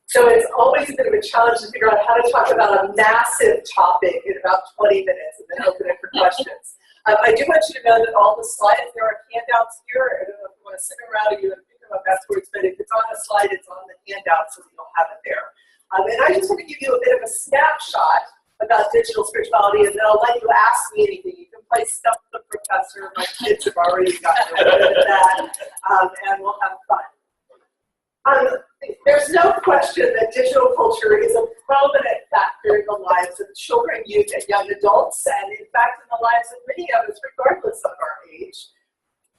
So it's always a bit of a challenge to figure out how to talk about a massive topic in about 20 minutes and then open it for questions. I do want you to know that all the slides, there are handouts here. I don't know if you want to sit around or you want to pick them up afterwards, but if it's on a slide, it's on the handout so that you'll have it there. And I just want to give you a bit of a snapshot about digital spirituality, and then I'll let you ask me anything. You can play Stump the Professor. My kids have already gotten rid of that, and we'll have fun. There's no question that digital culture is a prominent factor in the lives of children, youth, and young adults, and in fact in the lives of many of us, regardless of our age.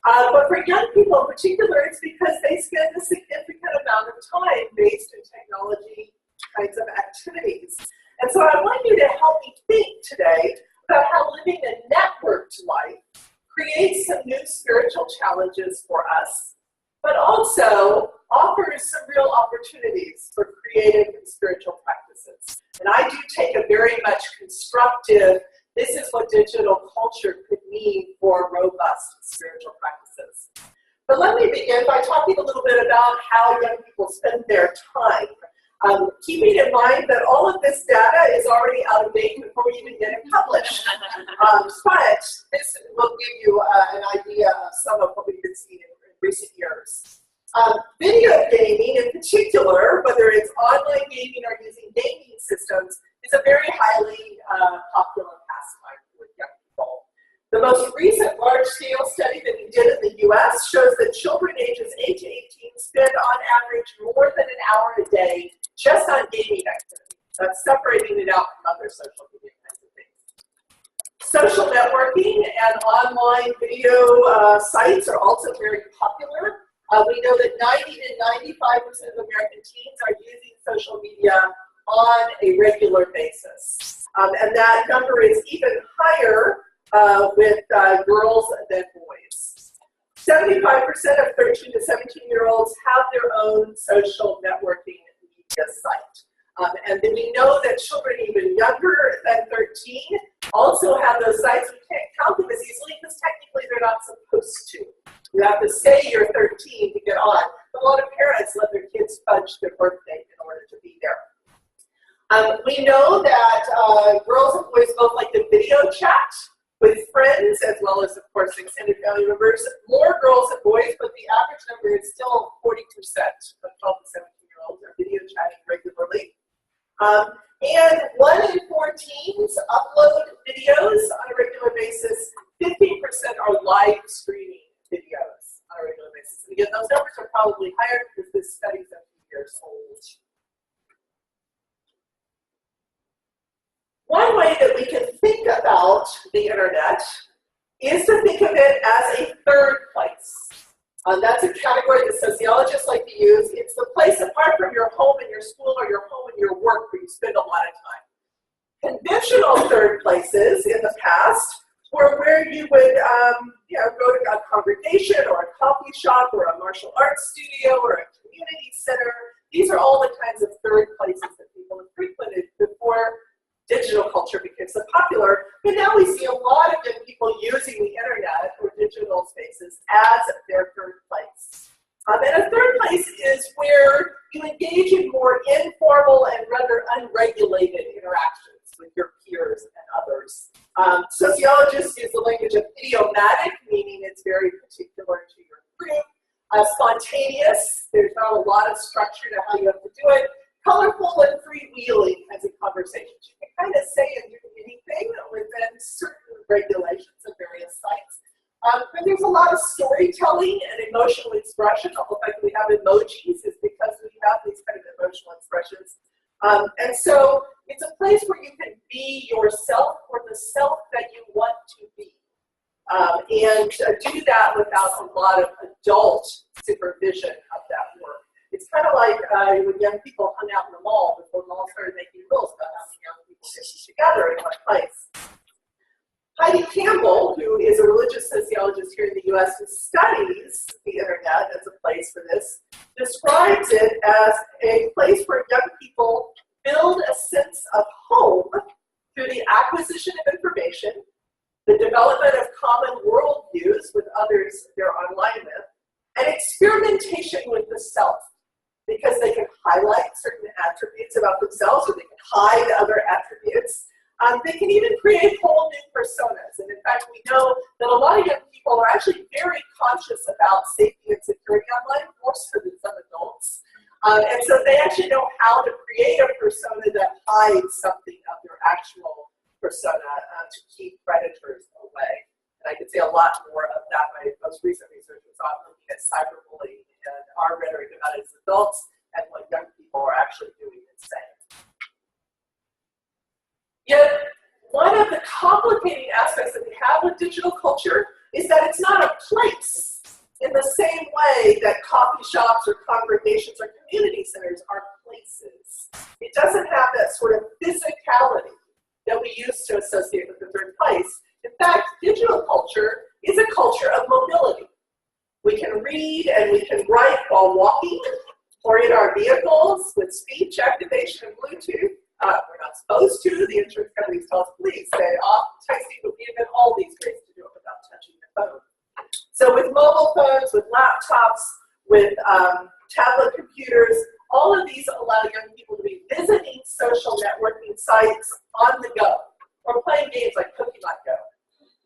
But for young people in particular, it's because they spend a significant amount of time based in technology kinds of activities. And so I want you to help me think today about how living a networked life creates some new spiritual challenges for us, but also offers some real opportunities for creative and spiritual practices. And I do take a very much constructive, this is what digital culture could mean for robust spiritual practices. But let me begin by talking a little bit about how young people spend their time. Keeping in mind that all of this data is already out of date before we even get it published. But this will give you an idea of some of what we've been seeing in recent years. Video gaming in particular, whether it's online gaming or using gaming systems, is a very highly popular pastime with young people. The most recent large-scale study that we did in the U.S. shows that children ages 8 to 18 spend on average more than an hour a day just on gaming activities. That's separating it out from other social media kinds of things. Social networking and online video sites are also very popular. We know that 90 to 95% of American teens are using social media on a regular basis. And that number is even higher with girls than boys. 75% of 13 to 17-year-olds have their own social networking media site. And then we know that children even younger than 13 also have those sites. We can't count them as easily because technically they're not supposed to. You have to say you're 13 to get on. But a lot of parents let their kids fudge their birthday in order to be there. We know that girls and boys both like to video chat with friends as well as, of course, extended family members. More girls than boys, but the average number is still 40% of 12 to 17-year-olds are video chatting regularly. And 1 in 4 teens upload videos on a regular basis. 15% are live streaming videos on a regular basis. And again, those numbers are probably higher because this study is a few years old. One way that we can think about the internet is to think of it as a third place. That's a category that sociologists like to use. It's the place apart from your home and your school or your home and your work where you spend a lot of time. Conventional third places in the past were where you would go to a congregation or a coffee shop or a martial arts studio or a community center. These are all the kinds of third places that people have frequented before digital culture became so popular. But now we see a lot of young people using the internet or digital spaces as their third place. And a third place is where you engage in more informal and rather unregulated interactions with your peers and others. Sociologists use the language of idiomatic, meaning it's very particular to your group. Spontaneous, there's not a lot of structure to how you have to do it. Colorful and freewheeling kinds of conversations. You can kind of say and do anything within certain regulations of various sites. And there's a lot of storytelling and emotional expression. All the fact that we have emojis is because we have these kind of emotional expressions. And so it's a place where you can be yourself or the self that you want to be. And do that without a lot of adult supervision of that work. It's kind of like when young people hung out in the mall before malls started making rules about how many young people get together in one place. Heidi Campbell, who is a religious sociologist here in the U.S. who studies the internet as a place for this, describes it as a place where young people build a sense of home through the acquisition of information, the development of common worldviews with others they're online with, and experimentation with the self, because they can highlight certain attributes about themselves, or they can hide other attributes. They can even create whole new personas. And in fact, we know that a lot of young people are actually very conscious about safety and security online, more so than some adults. And so they actually know how to create a persona that hides something of their actual persona to keep predators away. And I could say a lot more of that. My most recent research was on looking at cyberbullying and our rhetoric about it as adults and what young people are actually doing and saying. Yet, one of the complicating aspects that we have with digital culture is that it's not a place in the same way that coffee shops or congregations or community centers are places. It doesn't have that sort of physicality that we used to associate with the third place. In fact, digital culture is a culture of mobility. We can read and we can write while walking or in our vehicles with speech activation and Bluetooth. We're not supposed to. The insurance companies tell us, please stay off texting, but we invent all these ways to do it without touching the phone. So with mobile phones, with laptops, with tablet computers, all of these allow young people to be visiting social networking sites on the go, or playing games like Pokemon Go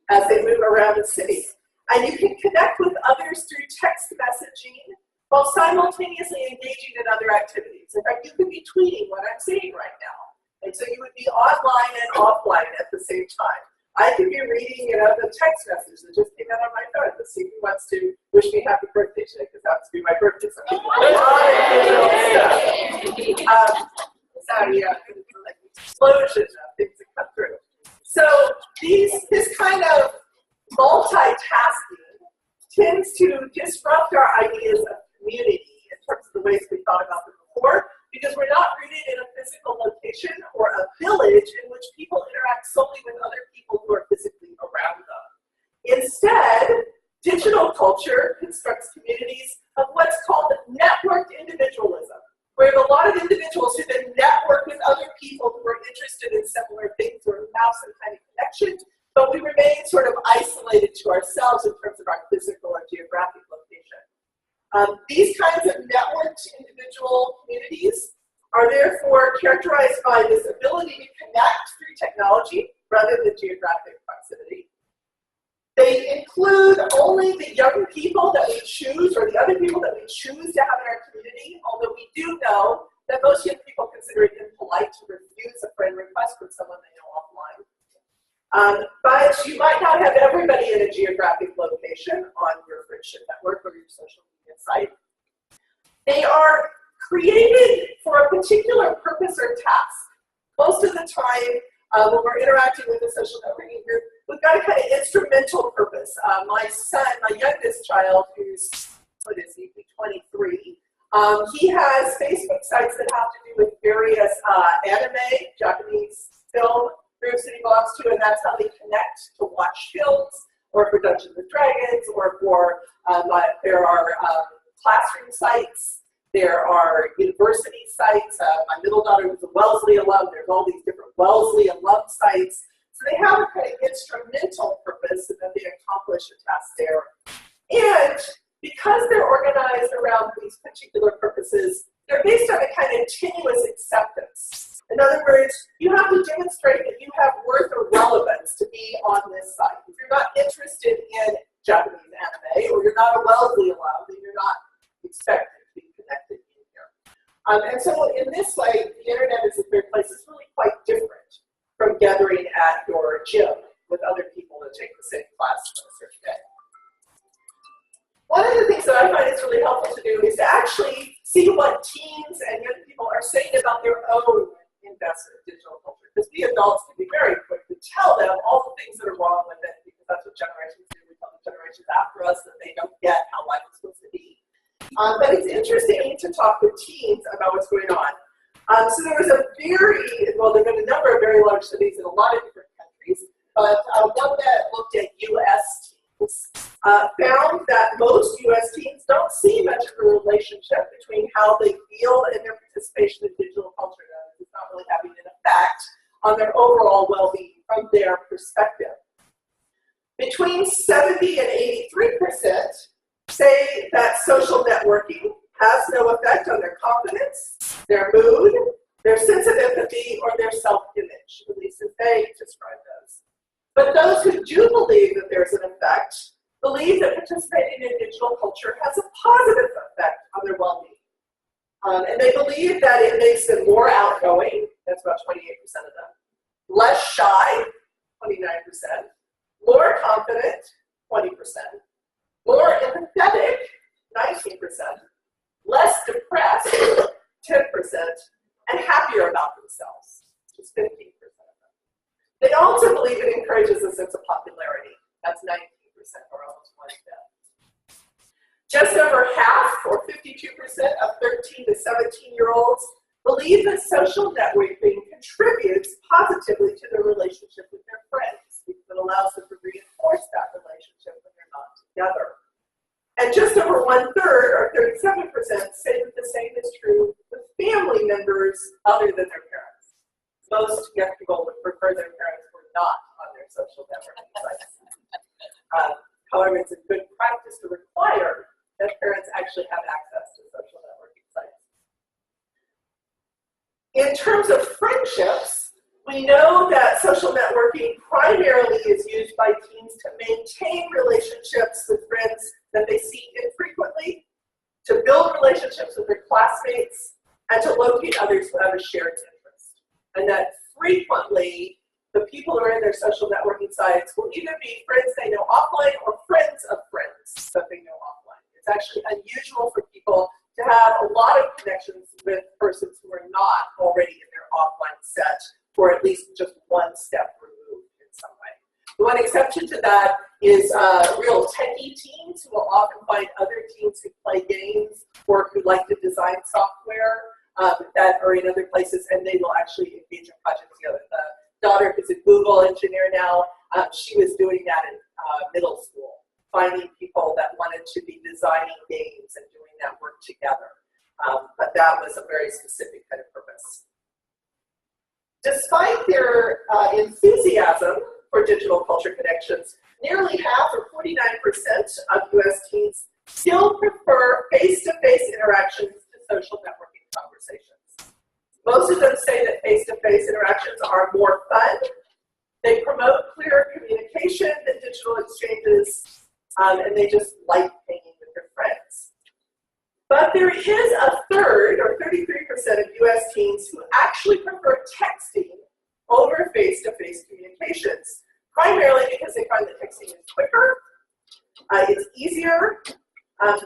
as they move around the city. And you can connect with others through text messaging while simultaneously engaging in other activities. In fact, you could be tweeting what I'm saying right now. And so you would be online and offline at the same time. I could be reading, the text message that just came out on my phone to see who wants to wish me happy birthday today, because that would be my birthday. So people like explosion of things that come through. So this kind of multitasking tends to disrupt our ideas of community in terms of the ways we thought about them before, because we're not rooted in a physical location or a village in which people interact solely with other people who are physically around them. Instead, digital culture constructs communities of what's called networked individualism, where we have a lot of individuals who then network with other people who are interested in similar things or who have some kind of connection, but we remain sort of isolated to ourselves in terms of our physical and geographic location. These kinds of networked individual communities are therefore characterized by this ability to connect through technology rather than geographic proximity. They include only the young people that we choose, or the other people that we choose to have in our community, although we do know that most young people consider it impolite to refuse a friend request from someone they know offline. But you might not have everybody in a geographic location on your friendship network or your social media site. They are created for a particular purpose or task. Most of the time, when we're interacting with a social networking group, we've got a kind of instrumental purpose. My son, my youngest child, who's, 23, he has Facebook sites that have to do with various anime, Japanese film groups that he belongs to, and that's how they connect to watch films, or for Dungeons and Dragons, or for, there are classroom sites, there are university sites. My middle daughter was a Wellesley alum. There's all these different Wellesley alum sites. So they have a kind of instrumental purpose, and then they accomplish a task there. And because they're organized around these particular purposes, they're based on a kind of tenuous acceptance. In other words, you have to demonstrate that you have worth or relevance to be on this site. If you're not interested in Japanese anime, or you're not a Wellesley alum, then you're not expected to be connected in here. And so in this way, the internet is a third place. It's really quite different from gathering at your gym with other people that take the same class on a certain day. One of the things that I find is really helpful to do is to actually see what teens and young people are saying about their own investment in digital culture. Because we adults can be very quick to tell them all the things that are wrong with it, because that's what generations do. We tell the generations after us that they don't get how life is supposed to be. But it's interesting to talk with teens about what's going on. So there was there have been a number of very large studies in a lot of different countries, but one that looked at U.S. teens found that most U.S. teens don't see much of a relationship between how they feel and their participation in digital culture. It's not really having an effect on their overall well-being from their perspective. Between 70 and 83% say that social networking has no effect on their confidence, their mood, their sense of empathy, or their self-image, at least as they describe those. But those who do believe that there's an effect believe that participating in digital culture has a positive effect on their well-being. And they believe that it makes them more outgoing, that's about 28% of them, less shy, 29%, more confident, 20%, more empathetic, 19%, less depressed, 10%, and happier about themselves, which is 15% of them. They also believe it encourages a sense of popularity, that's 19%, or almost 1/5. Just over half, or 52%, of 13 to 17-year-olds believe that social networking contributes positively to their relationship with their friends, because it allows them to reinforce that relationship when they're not together. And just over 1/3, or 37%, say that the same is true with family members other than their parents. Most young people would prefer their parents were not on their social networking sites. However, it's a good practice to require that parents actually have access to social networking sites. In terms of friendships, we know that social networking primarily is used by teens to maintain relationships with friends that they see infrequently, to build relationships with their classmates, and to locate others who have a shared interest. And that frequently, the people who are in their social networking sites will either be friends they know offline or friends of friends that they know offline. It's actually unusual for people to have a lot of connections with persons who are not already in their offline set, or at least just one step removed in some way. The one exception to that is real techie teens, who will often find other teens who play games or who like to design software that are in other places, and they will actually engage in projects together. The daughter who's a Google engineer now, she was doing that in middle school, finding people that wanted to be designing games and doing that work together. But that was a very specific kind of purpose. Despite their enthusiasm for digital culture connections, nearly half, or 49% of US teens still prefer face-to-face interactions to social networking conversations. Most of them say that face-to-face interactions are more fun. They promote clearer communication than digital exchanges, and they just like hanging with their friends. But there is a third, or 33% of US teens who actually prefer texting over face-to-face communications, primarily because they find that texting is quicker, it's easier, and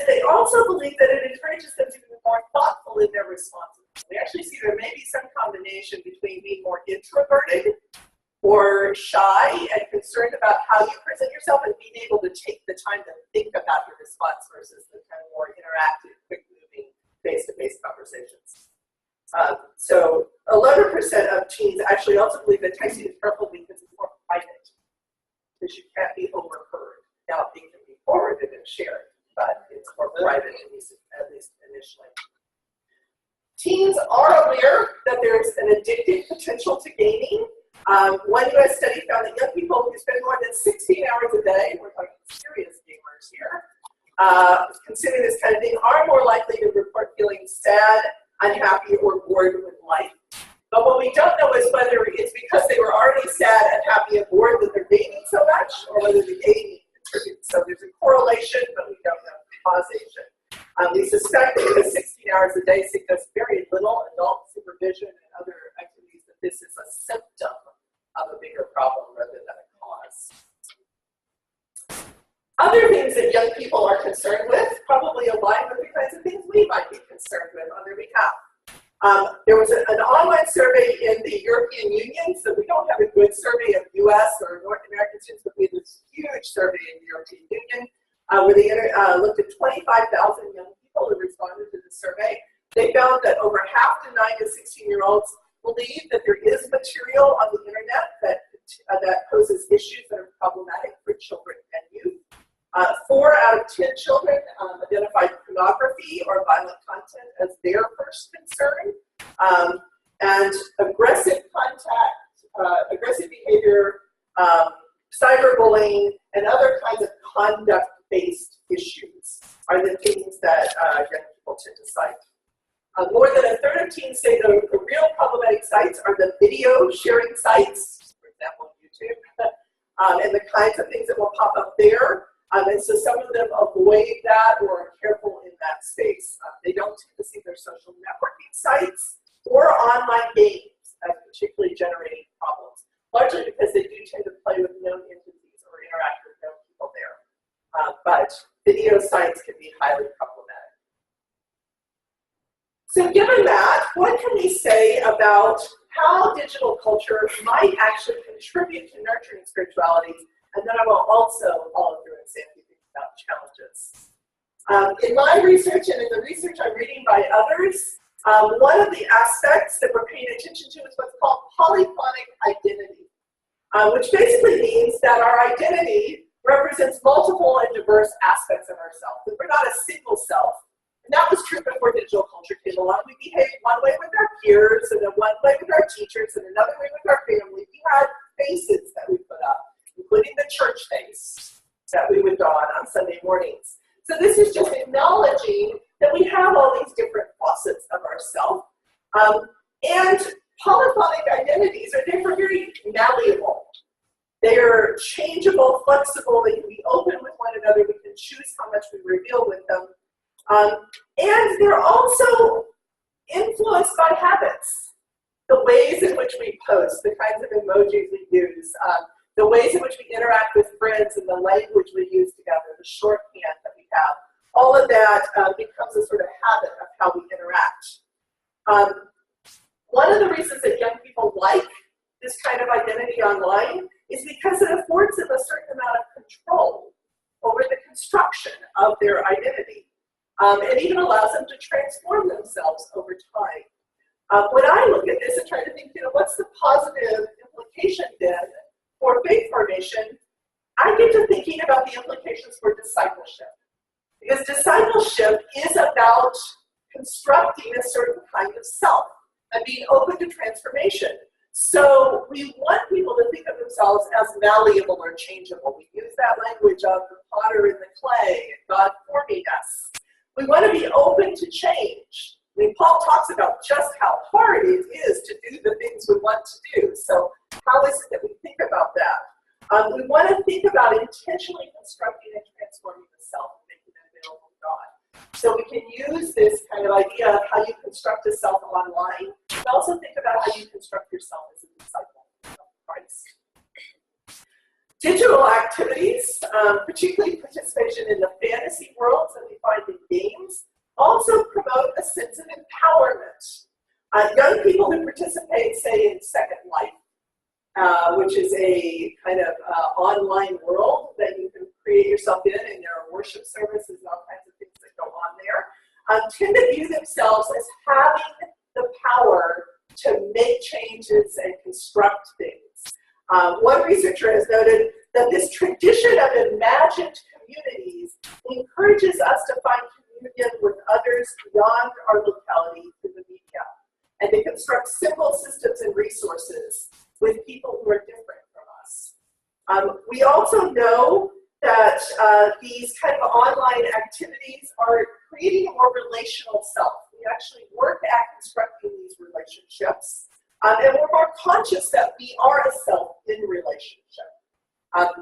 they also believe that it encourages them to be more thoughtful in their responses. We actually see there may be some combination between being more introverted or shy and concerned about how you present yourself and being able to take the time to think about your response versus the kind of more interactive, quick-moving, face-to-face conversations. So 11% of teens actually also believe that texting is preferable because it's more private, because you can't be overheard. Now, it can be forwarded and shared, but it's more private, at least initially. Teens are aware that there's an addictive potential to gaming. One US study found that young people who spend more than 16 hours a day, we're talking serious gamers here, consuming this kind of thing, are more likely to report feeling sad, unhappy, or bored with life. But what we don't know is whether it's because they were already sad, unhappy, and bored that they're gaming so much, or whether the gaming contributes. So there's a correlation, but we don't know causation. We suspect that because 16 hours a day suggests very little adult supervision and other activities, that this is a symptom of a bigger problem rather than a cause. Other things that young people are concerned with probably align with the kinds of things we might be concerned with on their behalf. There was an online survey in the European Union, so we don't have a good survey of US or North American students, but we have this huge survey in the European Union where they looked at 25,000 young people who responded to the survey. They found that over half the 9 to 16-year-olds believe that there is material on the internet that poses issues that are problematic for children and youth. 4 out of 10 children identified pornography or violent content as their first concern. And aggressive contact, aggressive behavior, cyberbullying, and other kinds of conduct-based issues are the things that young people tend to cite. More than a third of teens say the real problematic sites are the video sharing sites, for example, YouTube, and the kinds of things that will pop up there. And so some of them avoid that or are careful in that space. They don't tend to see their social networking sites or online games as particularly generating problems, largely because they do tend to play with known entities or interact with known people there. But video sites can be highly problematic. So given that, what can we say about how digital culture might actually contribute to nurturing spirituality? And then I will also follow through and say a few things about challenges. In my research and in the research I'm reading by others, one of the aspects that we're paying attention to is what's called polyphonic identity, which basically means that our identity represents multiple and diverse aspects of ourselves. That we're not a single self. And that was true before digital culture came along. We behaved one way with our peers, and then one way with our teachers, and another way with our family. We had faces that we put up, including the church face that we would don on Sunday mornings. So this is just acknowledging that we have all these different facets of ourselves. And polyphonic identities are therefore very malleable. They are changeable, flexible, they can be open with one another, we can choose how much we reveal with them. And they're also influenced by habits. The ways in which we post, the kinds of emojis we use, the ways in which we interact with friends and the language we use together, the shorthand that we have, all of that becomes a sort of habit of how we interact. One of the reasons that young people like this kind of identity online is because it affords them a certain amount of control over the construction of their identity. And even allows them to transform themselves over time. When I look at this and try to think, what's the positive implication then for faith formation, I get to thinking about the implications for discipleship. Because discipleship is about constructing a certain kind of self and being open to transformation. So we want people to think of themselves as malleable or changeable. We use that language of the potter and the clay, and God forming us. We want to be open to change. I mean, Paul talks about just how hard it is to do the things we want to do. So how is it that we think about that? We want to think about intentionally constructing and transforming the self and making it available to God. So we can use this kind of idea of how you construct a self online, but also think about how you construct yourself as a disciple of Christ. Digital activities, particularly participation in the fantasy worlds that we find in games, also promote a sense of empowerment. Young people who participate, say, in Second Life, which is a kind of online world that you can create yourself in, and there are worship services and all kinds of things that go on there, tend to view themselves as having the power to make changes and construct things. One researcher has noted that this tradition of imagined communities encourages us to find communion with others beyond our locality through the media, and to construct simple systems and resources with people who are different from us. We also know that these kind of online activities are creating a more relational self. We actually work at constructing these relationships. And we're more conscious that we are a self in relationship.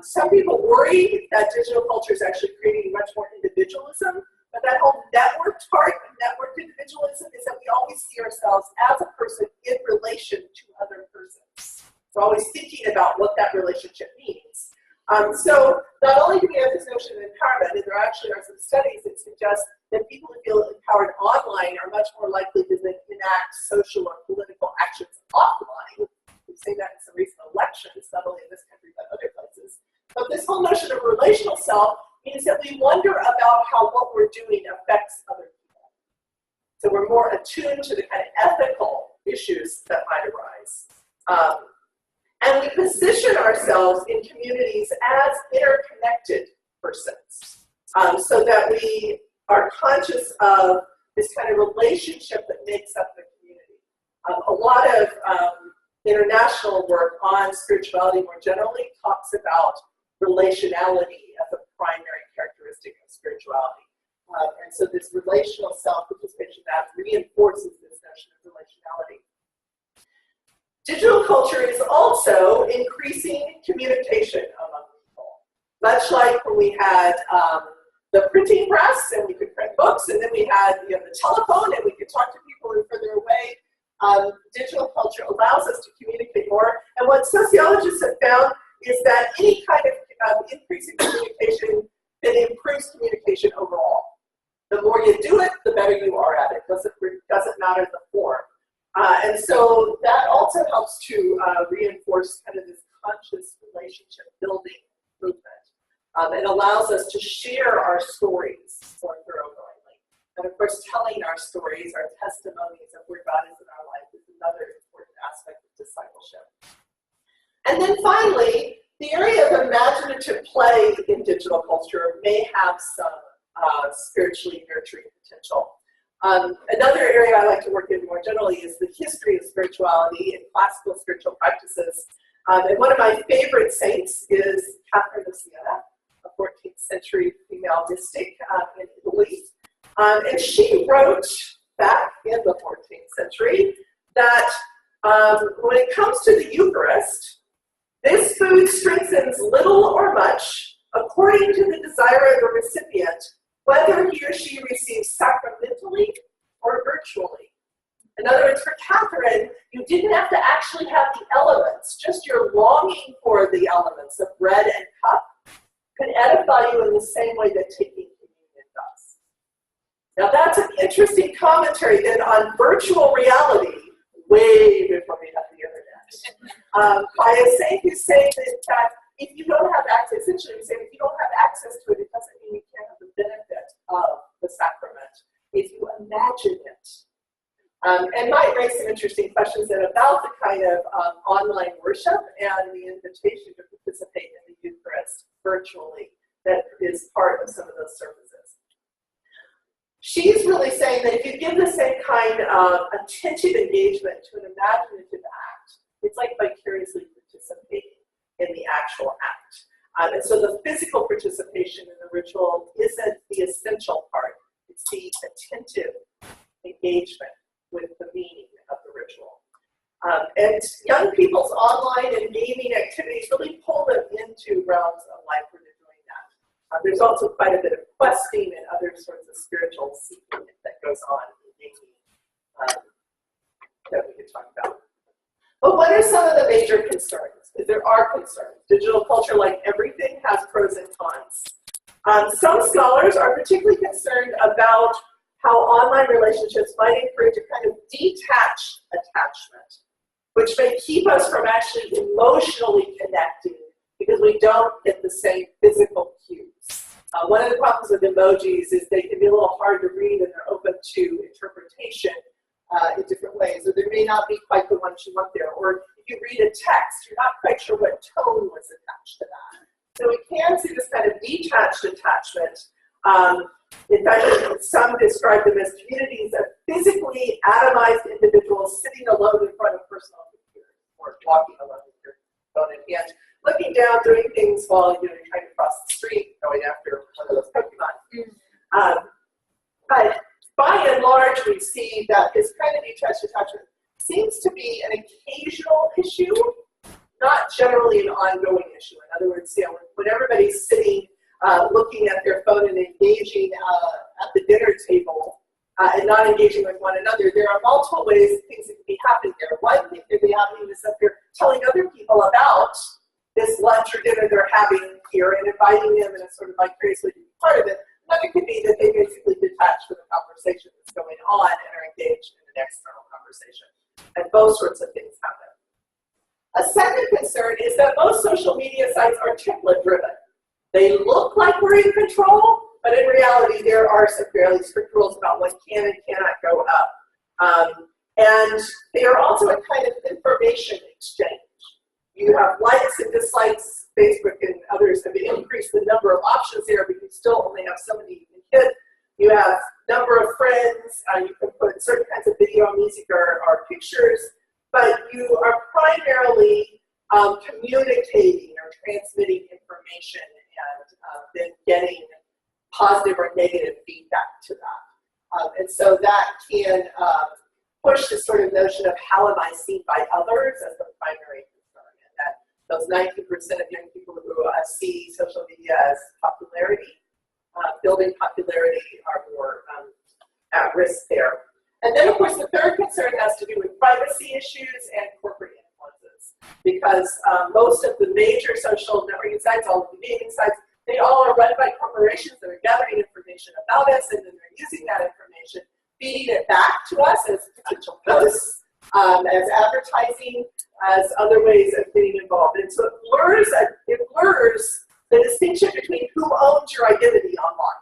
Some people worry that digital culture is actually creating much more individualism, but that whole networked part of networked individualism is that we always see ourselves as a person in relation to other persons. We're always thinking about what that relationship means. So not only do we have this notion of empowerment, and there actually are some studies that suggest that people who feel empowered online are much more likely to enact social or political actions offline. We've seen that in some recent elections, not only in this country but other places. But this whole notion of relational self means that we wonder about how what we're doing affects other people. So we're more attuned to the kind of ethical issues that might arise. And we position ourselves in communities as interconnected persons, so that we are conscious of this kind of relationship that makes up the community. A lot of international work on spirituality more generally talks about relationality as a primary characteristic of spirituality. And so this relational self-participation that reinforces this notion of relationality. Digital culture is also increasing communication among people. Much like when we had the printing press and we could print books, and then we had the telephone and we could talk to people who are further away, digital culture allows us to communicate more. And what sociologists have found is that any kind of increase in communication, it improves communication overall. The more you do it, the better you are at it. Doesn't matter the form. And so that also helps to reinforce kind of this conscious relationship building movement. It allows us to share our stories more thoroughly. And of course, telling our stories, our testimonies of where God is in our life is another important aspect of discipleship. And then finally, the area of imaginative play in digital culture may have some spiritually nurturing potential. Another area I like to work in more generally is the history of spirituality and classical spiritual practices. And one of my favorite saints is Catherine of Siena, a 14th century female mystic in Italy. And she wrote back in the 14th century that when it comes to the Eucharist, this food strengthens little or much according to the desire of the recipient, whether he or she receives sacramentally or virtually. In other words, for Catherine, you didn't have to actually have the elements, just your longing for the elements of bread and cup could edify you in the same way that taking communion does. Now that's an interesting commentary then on virtual reality, way before we had the internet. By a saint who's saying that, in fact, if you don't have access, essentially he's saying if you don't have access to it, it doesn't mean you can't have the benefit of the sacrament if you imagine it. And might raise some interesting questions then about the kind of online worship and the invitation to participate in the Eucharist virtually that is part of some of those services. She's really saying that if you give the same kind of attentive engagement to an imaginative act, it's like vicariously participating in the actual act. And so the physical participation in the ritual isn't the essential part. It's the attentive engagement with the meaning of the ritual. And young people's online and gaming activities really pull them into realms of life where they're doing that. There's also quite a bit of questing and other sorts of spiritual seeking that goes on in gaming that we could talk about. But what are some of the major concerns? Because there are concerns. Digital culture, like everything, has pros and cons. Some scholars are particularly concerned about how online relationships might encourage a kind of detached attachment, which may keep us from actually emotionally connecting because we don't get the same physical cues. One of the problems with emojis is they can be a little hard to read and they're open to interpretation in different ways, or there may not be quite the ones you want there. Or if you read a text, you're not quite sure what tone was attached to that. So we can see this kind of detached attachment. In fact, some describe them as communities of physically atomized individuals sitting alone in front of personal computers or walking alone with your phone in hand, looking down, doing things while you're trying to cross the street, going after one of those Pokemon. But by and large, we see that this kind of detached attachment seems to be an occasional issue, not generally an ongoing issue. In other words, when everybody's sitting looking at their phone and engaging at the dinner table and not engaging with one another, there are multiple ways things that can be happening there. One thing that could be happening is that they're telling other people about this lunch or dinner they're having here and inviting them in a sort of vicariously to be part of it. Another could be that they basically detach from the conversation that's going on and are engaged in an external conversation. And both sorts of things happen. A second concern is that most social media sites are template-driven. They look like we're in control, but in reality, there are some fairly strict rules about what can and cannot go up. And they are also a kind of information exchange. You have likes and dislikes. Facebook and others have increased the number of options there, but you still only have so many you can hit. You have number of friends. You can put certain kinds of video, music, or pictures, but you are primarily communicating or transmitting information and then getting positive or negative feedback to that. And so that can push this sort of notion of how am I seen by others as the primary concern, and that those 19% of young people who see social media as popularity, building popularity, are more at risk there. And then, of course, the third concern has to do with privacy issues and corporate influences, because most of the major social networking sites, all of the dating sites, they all are run by corporations that are gathering information about us, and then they're using that information, feeding it back to us as potential posts, as advertising, as other ways of getting involved. And so it blurs the distinction between who owns your identity online.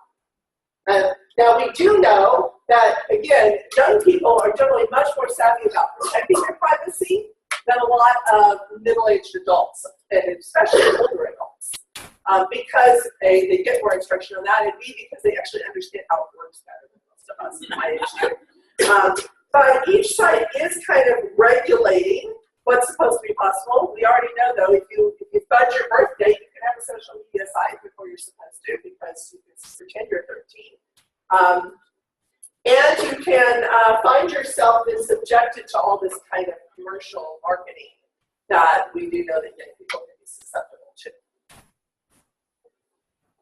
Now, we do know that, again, young people are generally much more savvy about protecting their privacy than a lot of middle-aged adults, and especially older adults, because A, they get more instruction on that, and B, because they actually understand how it works better than most of us in my age too. But each site is kind of regulating what's supposed to be possible. We already know, though, if you fudge your birthday, you can have a social media site before you're supposed to, because you can pretend you're 13. And you can find yourself then subjected to all this kind of commercial marketing that we do know that young people can be susceptible to.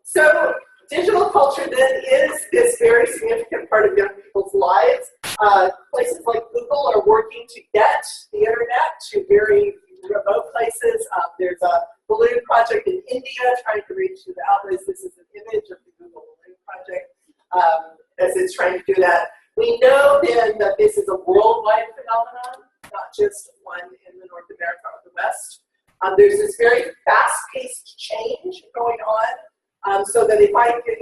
So digital culture then is this very significant part of young people's lives. Places like Google are working to get the internet to very remote places. There's a balloon project in India trying to reach the outlets. This is an image of the Google balloon project as it's trying to do that. We know then that this is a worldwide phenomenon, not just one in the North America or the West. There's this very fast-paced change going on, so that if I can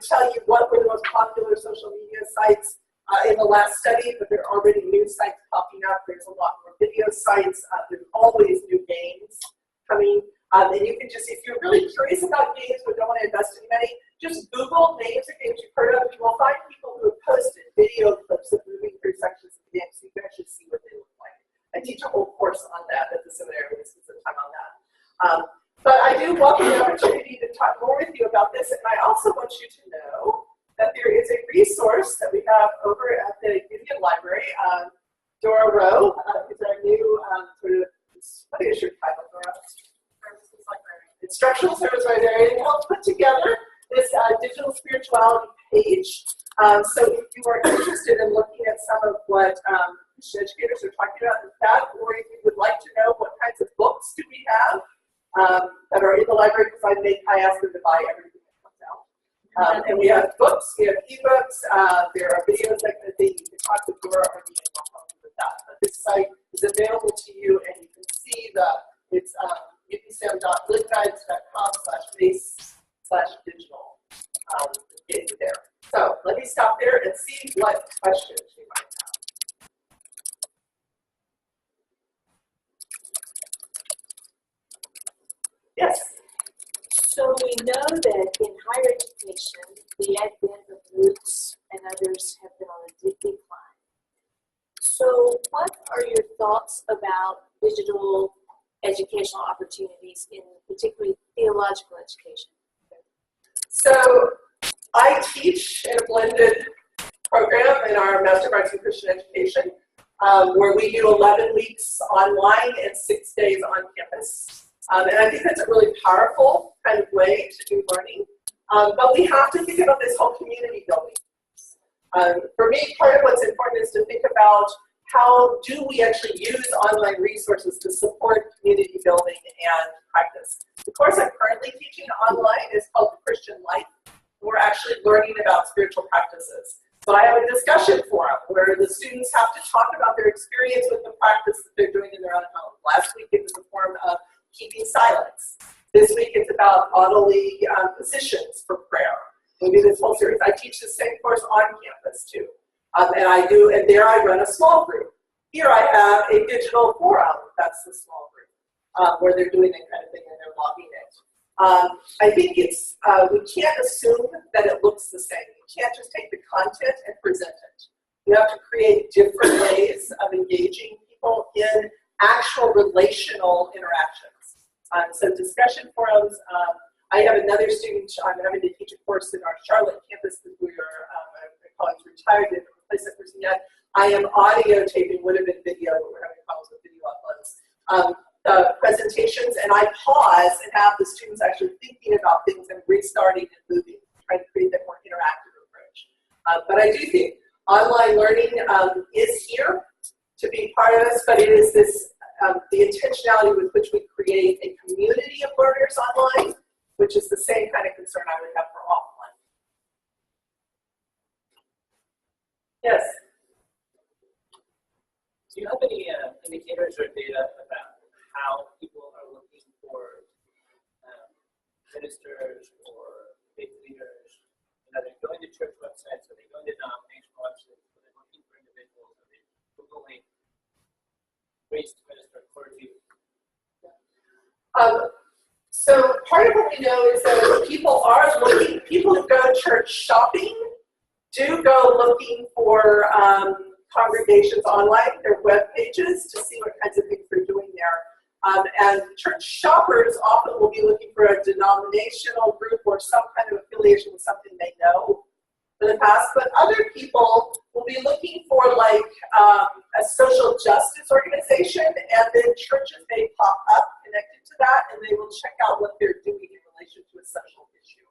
tell you what were the most popular social media sites in the last study, but there are already new sites popping up. There's a lot more video sites. There's always new games coming. And you can just, if you're really curious about games but don't want to invest any money, just Google names of games you've heard of. You will find people who have posted video clips of moving through sections of the game, so you can actually see what they look like. I teach a whole course on that at the seminary. We spend some time on that. But I do welcome the opportunity to talk more with you about this, and I also want you to know that there is a resource that we have over at the Gideon Library. Dora Rowe is our new what is your title, Dora? Instructional Service Librarian, helped put together this digital spirituality page. So if you are interested in looking at some of what Christian educators are talking about in that, or if you would like to know what kinds of books do we have that are in the library, because I ask them to buy everything that comes out. And we have books, we have ebooks, there are videos like that you can talk to Dora or me and we'll help you with that. But this site is available to you, and you can see it's upsam.litguides.com/base/digital. Get you there. So let me stop there and see what questions you might have. Yes. So we know that in higher education, the advent of MOOCs and others have been on a deep decline. So what are your thoughts about digital educational opportunities in particularly theological education? So I teach in a blended program in our Master of Arts in Christian Education, where we do 11 weeks online and 6 days on campus. And I think that's a really powerful kind of way to do learning. But we have to think about this whole community building. For me, part of what's important is to think about how do we actually use online resources to support community building and practice. The course I'm currently teaching online is called The Christian Life. We're actually learning about spiritual practices. So I have a discussion forum where the students have to talk about their experience with the practice that they're doing in their own home. Last week it was a forum of keeping silence. This week it's about bodily positions for prayer. We do this whole series. I teach the same course on campus too. And there I run a small group. Here I have a digital forum. That's the small group where they're doing that kind of thing and they're logging it. I think it's, we can't assume that it looks the same. You can't just take the content and present it. You have to create different ways of engaging people in actual relational interactions. So discussion forums, I have another student, I'm having to teach a course course, in our Charlotte campus, because we are, my colleagues retired, didn't replace that person yet. I am audio taping, would have been video, but we're having problems with video uploads. The presentations, and I pause and have the students actually thinking about things and restarting and moving, trying to create that more interactive approach. But I do think online learning is here to be part of this, but it is this the intentionality with which we create a community of learners online, which is the same kind of concern I would have for offline. Yes? Do you have any indicators or data about how people are looking for ministers or faith leaders? Are they going to church websites? Are they going to denominational websites? Are they looking for individuals? Are they Googling ways to minister clergy? So part of what we know is that people are looking, people who go church shopping do go looking for congregations online, their web pages, to see what kinds of things they're doing there. And church shoppers often will be looking for a denominational group or some kind of affiliation with something they know in the past, but other people will be looking for like a social justice organization, and then churches may pop up connected to that, and they will check out what they're doing in relation to a social issue.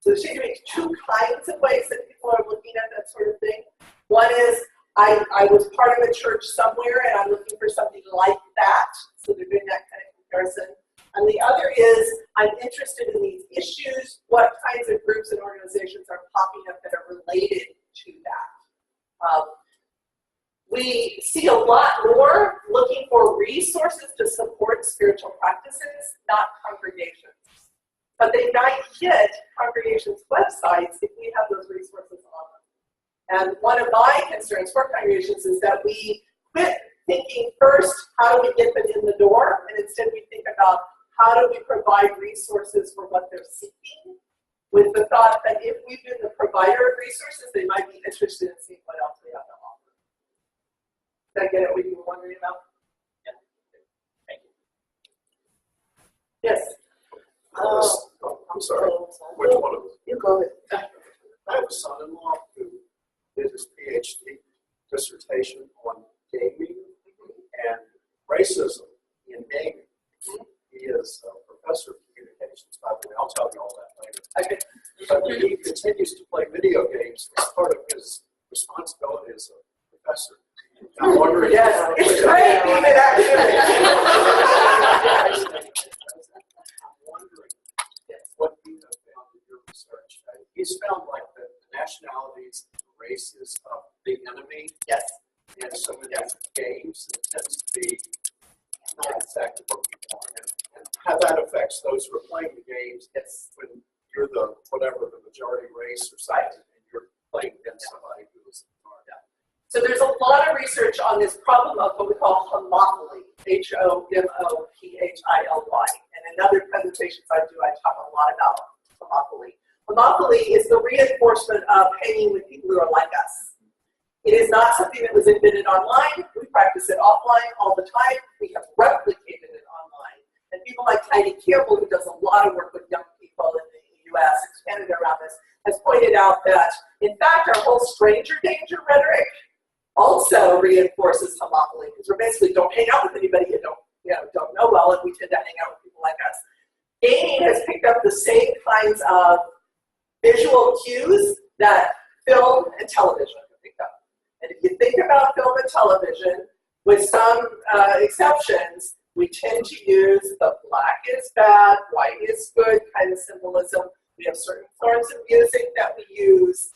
So there's usually two kinds of ways that people are looking at that sort of thing. One is, I was part of a church somewhere, and I'm looking for something like that, so they're doing that kind of comparison. And the other is, I'm interested in these issues, what kinds of groups and organizations are popping up that are related to that. We see a lot more looking for resources to support spiritual practices, not congregations. But they might hit congregations' websites if we have those resources on them. And one of my concerns for congregations is that we quit thinking first, how do we get them in the door? And instead we think about how do we provide resources for what they're seeking, with the thought that if we've been the provider of resources, they might be interested in seeing what else we have to offer. Did I get it what you were wondering about? Yeah. Thank you. Yes? I'm sorry. Which one of them? You go ahead. I have a son-in-law who did his PhD dissertation on gaming and racism in gaming. He is a professor of communications, by the way. I'll tell you all that later. Okay. But he continues to play video games as part of his responsibility as a professor. I'm wondering. Yes, it's great being an activity. I'm wondering what you have found in your research. He's found like the nationalities, races of the enemy. Yes. And some of these games, it tends to be not exactly what we want. And how that affects those who are playing the games. It's when you're the majority race or size, and you're playing against somebody who is a minority. So there's a lot of research on this problem of what we call homophily, Homophily. And in other presentations I do, I talk a lot about homophily. Homophily is the reinforcement of hanging with people who are like us. It is not something that was invented online. We practice it offline all the time. We have replicated it online. And people like Heidi Campbell, who does a lot of work with young people in the US and Canada around this, has pointed out that, in fact, our whole stranger danger rhetoric also reinforces homophily, because we're basically don't hang out with anybody you don't know well, and we tend to hang out with people like us. Gaming has picked up the same kinds of visual cues that film and television have picked up. And if you think about film and television, with some exceptions, we tend to use the black is bad, white is good kind of symbolism. We have certain forms of music that we use.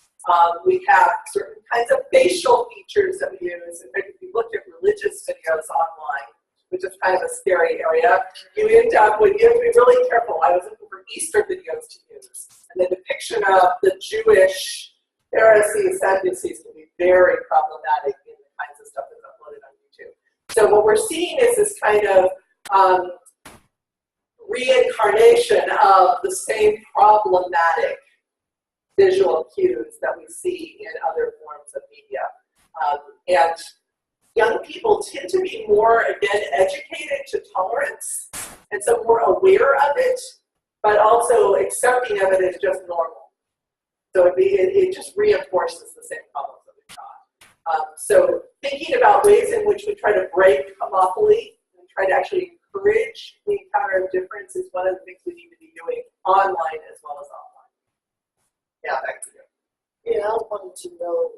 We have certain kinds of facial features that we use. In fact, if you look at religious videos online, which is kind of a scary area, you end up with, you have to be really careful. I was looking for Easter videos to use. And the depiction of the Jewish Pharisees, Sadducees can be very problematic in the kinds of stuff that's uploaded on YouTube. So what we're seeing is this kind of reincarnation of the same problematic visual cues that we see in other forms of media. And young people tend to be more, again, educated to tolerance, and so more aware of it, but also accepting of it as just normal. So it just reinforces the same problems that we've got. So thinking about ways in which we try to break homophily and try to actually encourage the encounter of difference is one of the things we need to be doing online as well as offline. Yeah, back to you. Yeah, I wanted to know,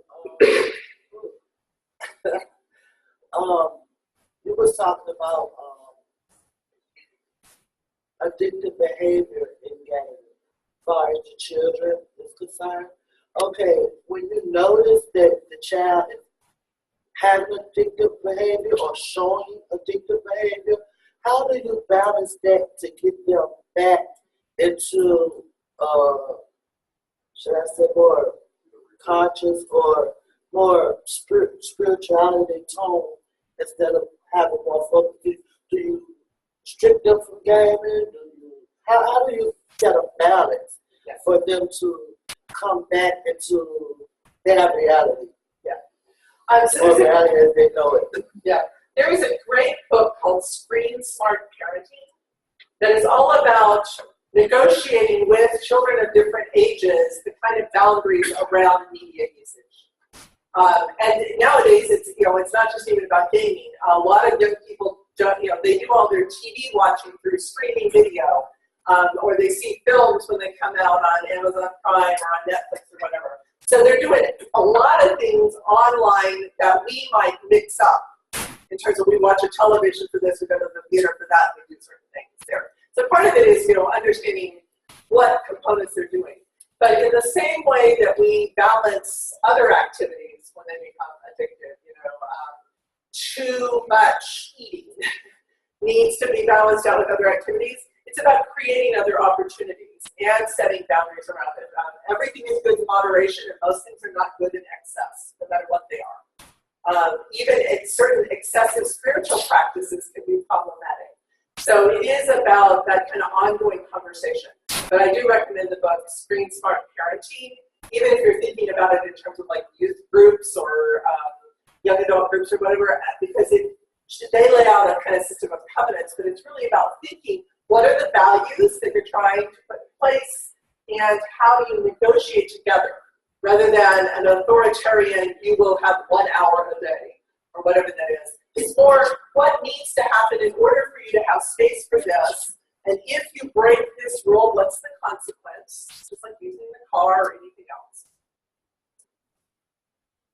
you were talking about addictive behavior in gaming, as far as the children is concerned. Okay, when you notice that the child is having addictive behavior or showing addictive behavior, how do you balance that to get them back into, should I say, more conscious or more spirituality tone instead of having more focus? Do you strict them from gaming? How do you get a balance for them to come back into their reality? So Or reality as they know it. Yeah, there is a great book called Screen Smart Parenting that is all about negotiating with children of different ages the kind of boundaries around media usage. And nowadays, it's not just even about gaming. A lot of young people don't, they do all their TV watching through streaming video, or they see films when they come out on Amazon Prime or on Netflix or whatever. So they're doing a lot of things online that we might mix up in terms of we watch a television for this, we go to the theater for that, we do certain things there. So part of it is, understanding what components they're doing. But in the same way that we balance other activities when they become addictive, too much eating needs to be balanced out with other activities. It's about creating other opportunities and setting boundaries around it. Everything is good in moderation, and most things are not good in excess, no matter what they are. Even certain excessive spiritual practices can be problematic. So it is about that kind of ongoing conversation. But I do recommend the book Screen Smart Parenting, even if you're thinking about it in terms of like youth groups or young adult groups or whatever, because they lay out a kind of system of covenants, but it's really about thinking what are the values that you're trying to put in place and how do you negotiate together rather than an authoritarian, you will have 1 hour a day or whatever that is. It's more what needs to happen in order for you to have space for this. And if you break this rule, what's the consequence? Just like using the car or anything else.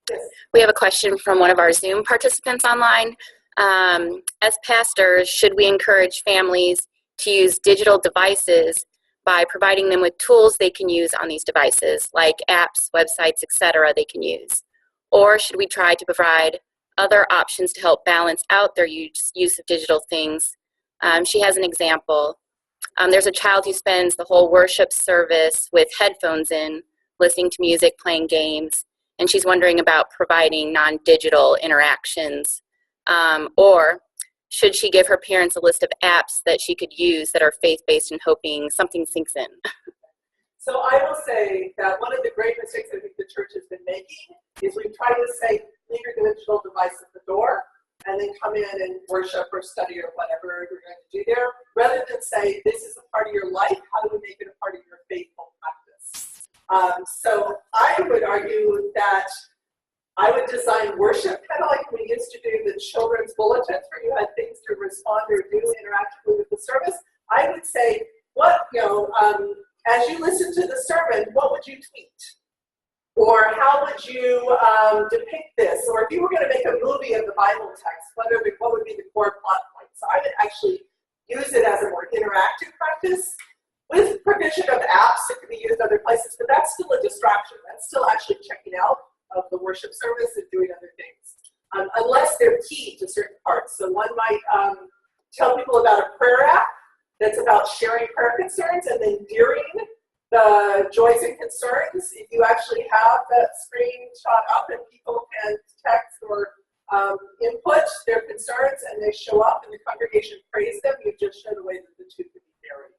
Yes. We have a question from one of our Zoom participants online. As pastors, should we encourage families to use digital devices by providing them with tools they can use on these devices, like apps, websites, etc. they can use? Or should we try to provide other options to help balance out their use of digital things? She has an example. There's a child who spends the whole worship service with headphones in, listening to music, playing games, and she's wondering about providing non-digital interactions. Or should she give her parents a list of apps that she could use that are faith-based and hoping something sinks in? So I will say that one of the great mistakes I think the church has been making is we've tried to say, leave your digital device at the door and then come in and worship or study or whatever you're going to do there, rather than say, this is a part of your life, how do we make it a part of your faithful practice? So I would argue that I would design worship kind of like we used to do the children's bulletins where you had things to respond or do interactively with the service. I would say, as you listen to the sermon, what would you tweet? Or how would you depict this? Or if you were going to make a movie of the Bible text, what would be the core plot points? So I would actually use it as a more interactive practice with provision of apps that can be used other places, but that's still a distraction. That's still actually checking out of the worship service and doing other things, unless they're key to certain parts. So one might tell people about a prayer app that's about sharing prayer concerns, and then during the joys and concerns, if you actually have that screenshot up and people can text or input their concerns and they show up and the congregation prays them, you just show the way that the two can be married.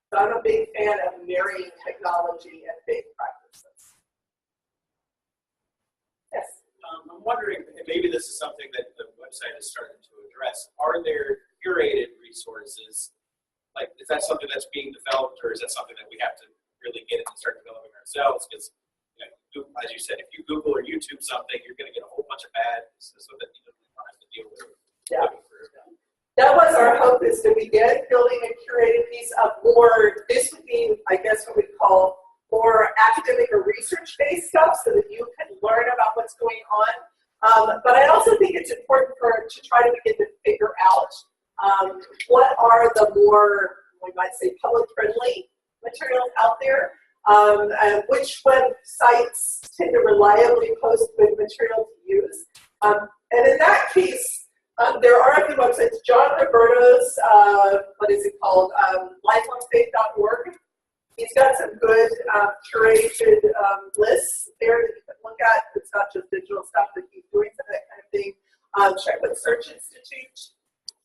So I'm a big fan of marrying technology and faith practices. Yes? I'm wondering, and maybe this is something that the website is starting to address, are there curated resources? Like, is that something that's being developed, or is that something that we have to really get into and start developing ourselves? themselves because, as you said, if you Google or YouTube something, you're going to get a whole bunch of ads so that you don't have to deal with it. Yeah. That was our hope, is to begin building a curated piece of more, this would be, I guess, what we call more academic or research-based stuff so that you can learn about what's going on. But I also think it's important to try to begin to figure out what are the more, we might say, public-friendly materials out there, and which websites tend to reliably post good material to use. And in that case, there are a few websites. John Roberto's, what is it called, lifelongfaith.org. He's got some good curated lists there that you can look at. It's not just digital stuff, but he's doing some of that kind of thing. Check with Search Institute.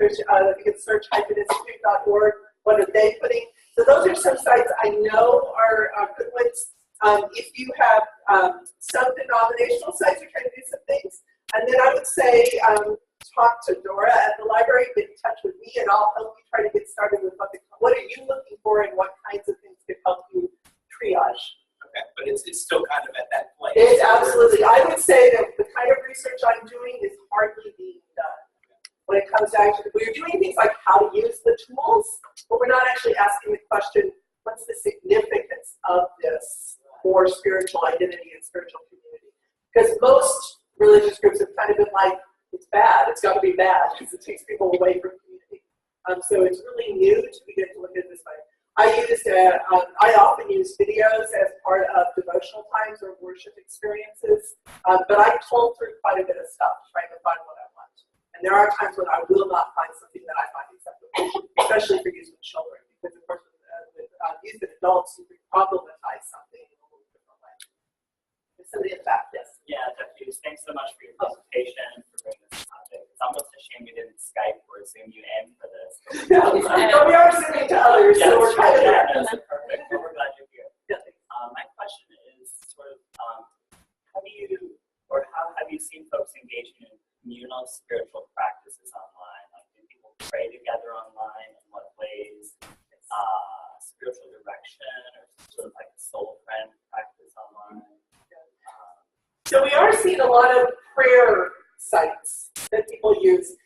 You can search -institute.org. What are they putting? So those are some sites I know are good ones. If you have some denominational sites, you're trying to do some things. And then I would say, talk to Dora at the library, get in touch with me, and I'll help you try to get started with what are you looking for and what kinds of things could help you triage. Okay, but it's still kind of at that place. It absolutely. I would say that the kind of research I'm doing is hardly being done. When it comes down to, we're doing things like how to use the tools, but we're not actually asking the question, what's the significance of this for spiritual identity and spiritual community? Because most religious groups have kind of been like, it's bad, it's got to be bad, because it takes people away from community. So it's really new to begin to look at it this way. I often use videos as part of devotional times or worship experiences, but I cull through quite a bit of stuff trying to find what I want. And there are times when I will not find something that I find acceptable, especially for use with children, because of course with youth and adults, you can problematize something in a little different way. There's somebody in the back, yes. Yeah, Dr. Hughes, thanks so much for your presentation and for bringing this topic. It's almost a shame we didn't Skype or Zoom you in for this. But we are sending to others, so we're kind of there. That's perfect. Well, we're glad you're here. My question is sort of, how have you seen folks engaging in communal spiritual practices online? Like, do people pray together online? In what ways? Spiritual direction or sort of like a soul friend practice online? So we are seeing a lot of prayer sites that people use.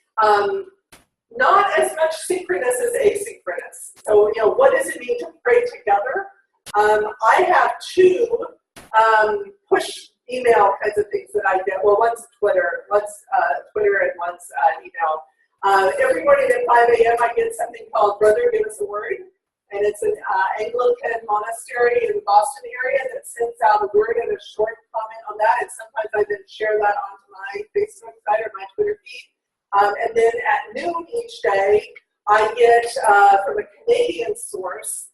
Not as much synchronous as asynchronous. So, what does it mean to pray together? I have two push email kinds of things that I get. Well, one's Twitter and one's email. Every morning at 5 a.m. I get something called Brother Give Us a Word. And it's an Anglican monastery in the Boston area that sends out a word and a short comment on that. And sometimes I then share that onto my Facebook site or my Twitter feed. And then at noon each day, I get from a Canadian source,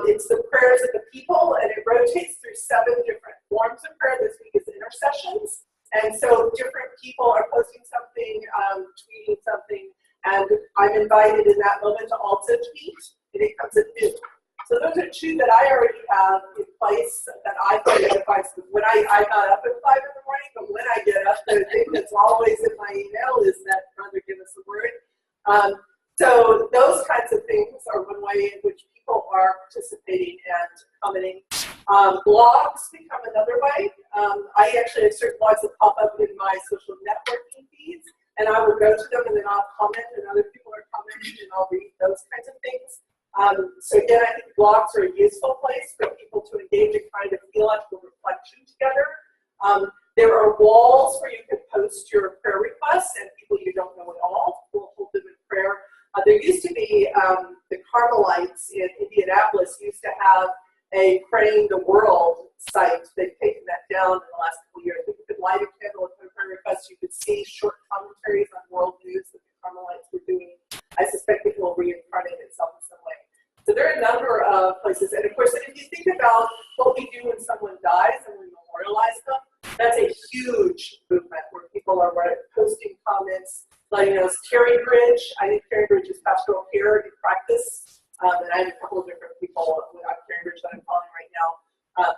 it's the prayers of the people, and it rotates through 7 different forms of prayer. This week is intercessions. And so different people are posting something, tweeting something, and I'm invited in that moment to also tweet. And it comes at noon. So those are 2 that I already have in place that I identify. When I got up at 5 in the morning, but when I get up, the thing that's always in my email is that Brother Give Us a Word. So those kinds of things are one way in which people are participating and commenting. Blogs become another way. I actually have certain blogs that pop up in my social networking feeds, and I will go to them and then I'll comment, and other people are commenting, and I'll read those kinds of things. So again, I think blogs are a useful place for people to engage in kind of theological reflection together. There are walls where you can post your prayer requests, and people you don't know at all will hold them in prayer. There used to be the Carmelites in Indianapolis used to have a Praying the World site. They've taken that down in the last couple of years. You could light a candle and put a prayer request. You could see short commentaries on world news that the Carmelites were doing. I suspect it will reincarnate itself in some way. So there are a number of places. And of course, if you think about what we do when someone dies and we memorialize them, that's a huge movement where people are posting comments. Like, Terry Bridge. I think Terry Bridge is pastoral care in practice. And I have a couple of different people at Terry Bridge that I'm following right now.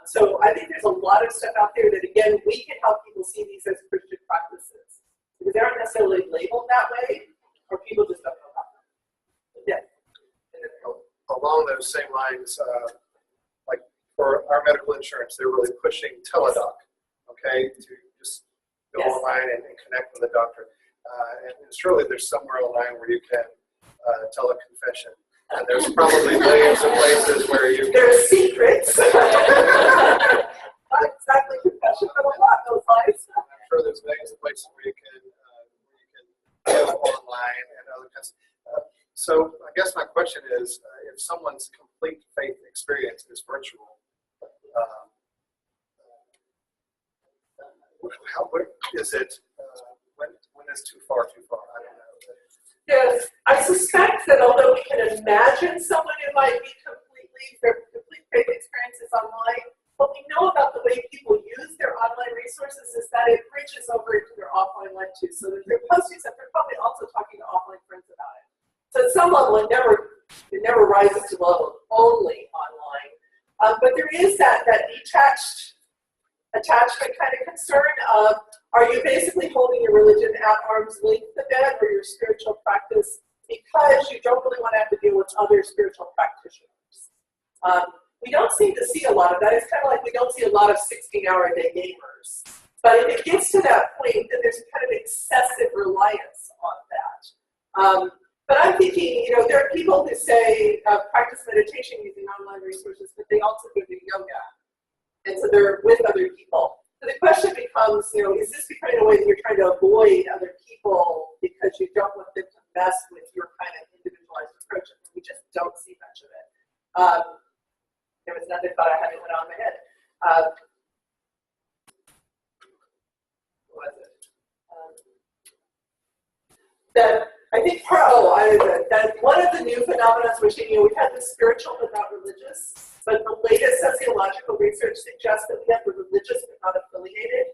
So I think there's a lot of stuff out there that, again, we can help people see these as Christian practices. Because they aren't necessarily labeled that way, or people just don't know about them. Yeah. And along those same lines, like for our medical insurance, they're really pushing teledoc, okay, to just go Yes. online and connect with a doctor. And surely there's somewhere online where you can teleconfession. And there's probably millions of places where you can. There's secrets. Not exactly confession, but along those lines. I'm sure there's millions of places where you can go online and other kinds. So I guess my question is, if someone's complete faith experience is virtual, what is it? When is too far? I don't know. Yes, I suspect that although we can imagine someone who might be their complete faith experiences online, what we know about the way people use their online resources is that it bridges over into their offline life too. So that they're posting stuff, they're probably also talking to offline friends about it. So at some level, it never rises to the level of only online. But there is that detached attachment kind of concern of, are you basically holding your religion at arm's length a bit, or your spiritual practice, because you don't really want to have to deal with other spiritual practitioners? We don't seem to see a lot of that. It's kind of like we don't see a lot of 16-hour-a-day gamers. But if it gets to that point, then there's kind of excessive reliance on that. But I'm thinking, there are people who say practice meditation using online resources, but they also go do yoga. And so they're with other people. So the question becomes, is this becoming a way that you're trying to avoid other people because you don't want them to mess with your kind of individualized approach? And we just don't see much of it. There was another thought I had that went on in my head. What was it? That one of the new phenomena we're seeing, we've had the spiritual but not religious, but the latest sociological research suggests that we have the religious but not affiliated.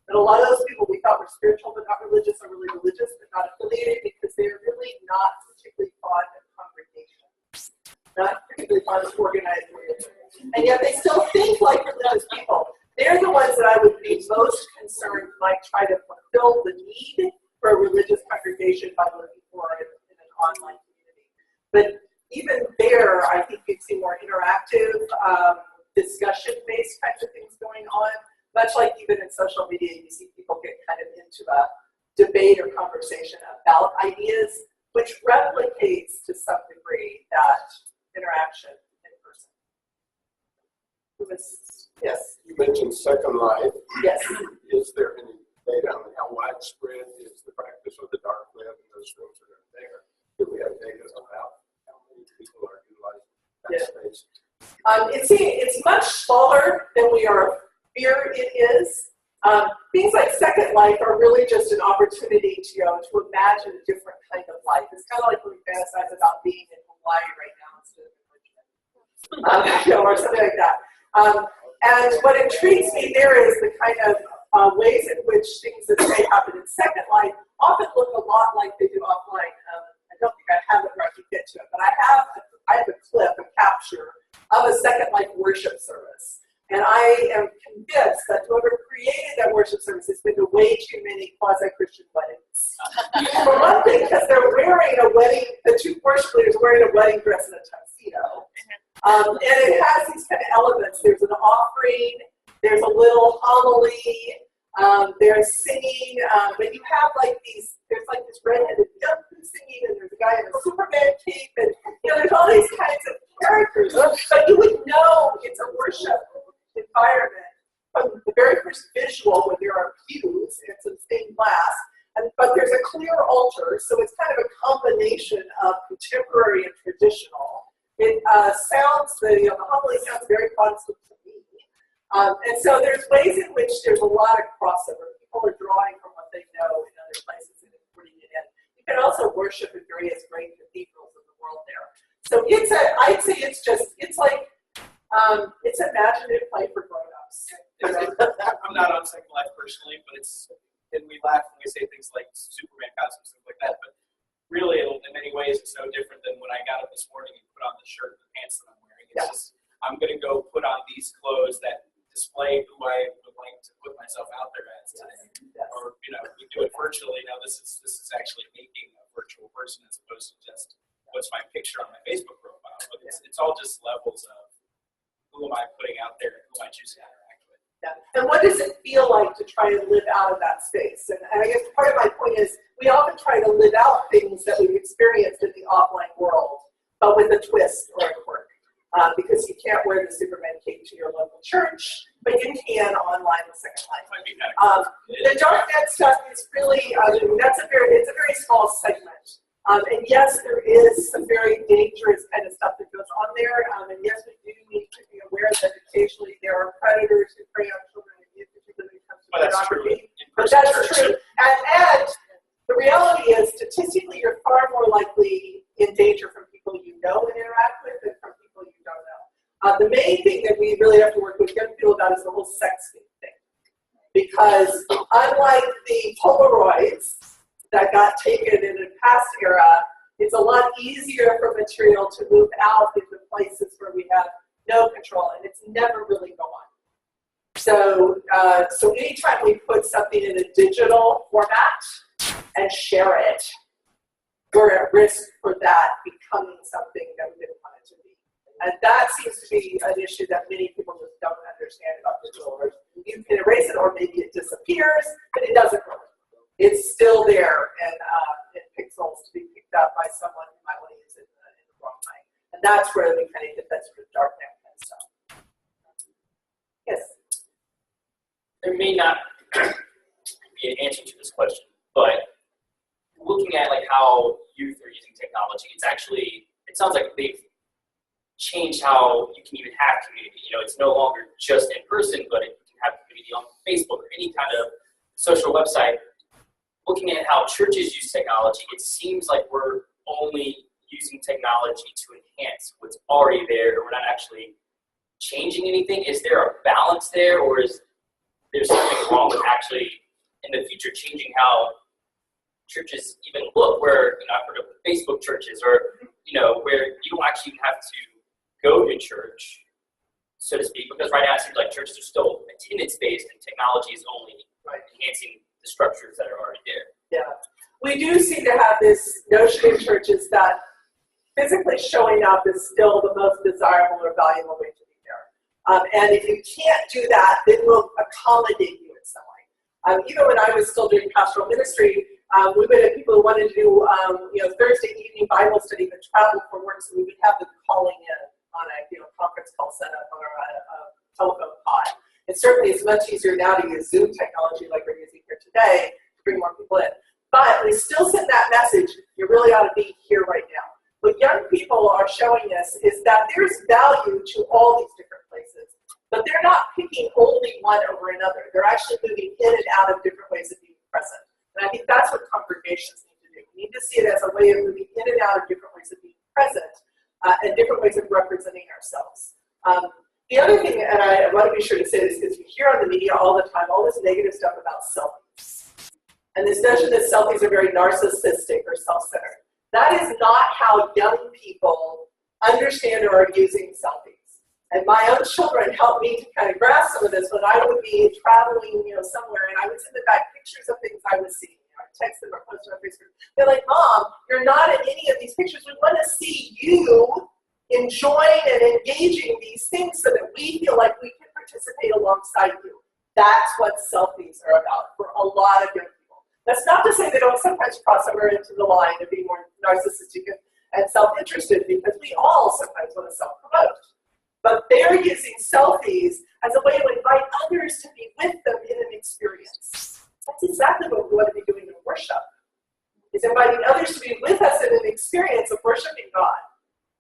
And a lot of those people we thought were spiritual but not religious are really religious but not affiliated because they're really not particularly fond of congregations, not particularly fond of organized religion. And yet they still think like religious people. They're the ones that I would be most concerned might try to fulfill the need for a religious congregation by looking for it in an online community. But even there, I think you'd see more interactive, discussion-based kinds of things going on. Much like even in social media, you see people get kind of into a debate or conversation about ideas, which replicates to some degree that interaction in person. Yes? You mentioned Second Life. Yes. Is there any data on how widespread is the practice of the dark web and those rooms that are there? Do we have data about how many people are utilizing that space? It's much smaller than we are fear it is. Things like Second Life are really just an opportunity to imagine a different kind of life. It's kind of like when we fantasize about being in Hawaii right now instead of in Richmond, or something like that. And what intrigues me there is the kind of ways in which things that may happen in Second Life often look a lot like they do offline. I don't think I have it where I can get to it, but I have a clip, a capture of a Second Life worship service. And I am convinced that whoever created that worship service has been to way too many quasi-Christian weddings. For one thing, because they're wearing a wedding, the two worship leaders are wearing a wedding dress and a tuxedo. And it has these kind of elements. There's an offering, there's a little homily, there's singing, but you have there's like this redheaded young who's singing, and there's a guy in a Superman cape, and there's all these kinds of characters. But you would know it's a worship environment from the very first visual when there are pews and some stained glass, but there's a clear altar, so it's kind of a combination of contemporary and traditional. It sounds, the homily sounds very Protestant to me. And so there's ways in which there's a lot of crossover. People are drawing from what they know in other places and putting it in. You can also worship in various great cathedrals of the world there. So I'd say it's imaginative play for grown-ups. I'm not on Second Life personally, but and we laugh when we say things like Superman costumes, things like that, but really, in many ways, it's no different than when I got up this morning and put on the shirt and the pants that I'm wearing. It's just, I'm going to go put on these clothes that display who I would like to put myself out there as today. Yes. Or, we do it virtually. Now, this is actually making a virtual person as opposed to just what's my picture on my Facebook profile. But it's all just levels of who am I putting out there does it feel like to try and live out of that space? And I guess part of my point is we often try to live out things that we've experienced in the offline world, but with a twist or a quirk. Because you can't wear the Superman cape to your local church, but you can online with Second Life. The dark net stuff is really, it's a very small segment. And yes, there is some very dangerous kind of stuff that goes on there. And yes, we do need to be aware that occasionally there are predators who prey on children, particularly when it comes to pornography. But that's true. And the reality is, statistically, you're far more likely in danger from people you know and interact with than from people you don't know. The main thing that we really have to work with young people about is the whole sex thing. Because unlike the Polaroids that got taken in a past era, it's a lot easier for material to move out into places where we have no control, and it's never really gone. So anytime we put something in a digital format and share it, we're at risk for that becoming something that we didn't want it to be. And that seems to be an issue that many people just don't understand about digital. You can erase it, or maybe it disappears, but it doesn't really. It's still there in pixels to be picked up by someone who might want to use it in the wrong way. And that's where we kind of get that sort of dark net kind of stuff. Yes? There may not be an answer to this question, but looking at like how youth are using technology, it sounds like they've changed how you can even have community. It's no longer just in person, but you can have community on Facebook or any kind of social website. Looking at how churches use technology, it seems like we're only using technology to enhance what's already there, or we're not actually changing anything. Is there a balance there, or is there something wrong with actually in the future changing how churches even look? Where I've heard of Facebook churches, or where you don't actually even have to go to church, so to speak, because right now it seems like churches are still attendance-based and technology is only enhancing the structures that are already there. Yeah. We do seem to have this notion in churches that physically showing up is still the most desirable or valuable way to be there. And if you can't do that, then we'll accommodate you in some way. Even when I was still doing pastoral ministry, we would have people who wanted to do Thursday evening Bible study but travel for work, so we would have them calling in on a conference call setup or a telephone pod. It certainly is much easier now to use Zoom technology like we're using here today to bring more people in. But we still send that message, you really ought to be here right now. What young people are showing us is that there's value to all these different places, but they're not picking only one over another. They're actually moving in and out of different ways of being present. And I think that's what congregations need to do. We need to see it as a way of moving in and out of different ways of being present and different ways of representing ourselves. The other thing, and I want to be sure to say this because you hear on the media all the time, all this negative stuff about selfies. And this notion that selfies are very narcissistic or self-centered. That is not how young people understand or are using selfies. And my own children helped me to kind of grasp some of this when I would be traveling, somewhere, and I would send them back pictures of things I was seeing. I text them or post them on Facebook. They're like, Mom, you're not in any of these pictures. We want to see you enjoying and engaging these things so that we feel like we can participate alongside you. That's what selfies are about for a lot of young people. That's not to say they don't sometimes cross over into the line of being more narcissistic and self-interested, because we all sometimes want to self-promote. But they're using selfies as a way to invite others to be with them in an experience. That's exactly what we want to be doing in worship, is inviting others to be with us in an experience of worshiping God.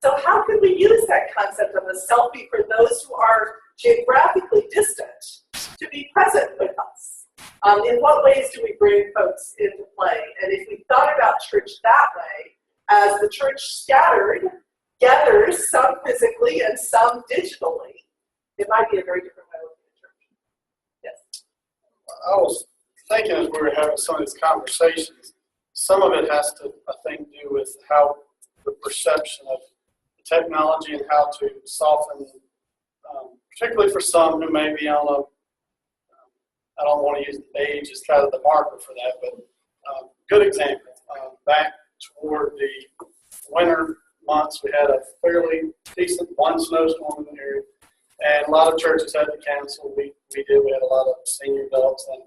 So how can we use that concept of a selfie for those who are geographically distant to be present with us? In what ways do we bring folks into play? And if we thought about church that way, as the church scattered, gathers some physically and some digitally, it might be a very different way of looking at church. Yes? I was thinking as we were having some of these conversations, some of it has to, I think, do with how the perception of technology and how to soften, particularly for some who may be on a, I don't want to use age as kind of the marker for that, but good example. Back toward the winter months, we had a fairly decent one snowstorm in the area, And a lot of churches had to cancel. We did. We had a lot of senior adults. And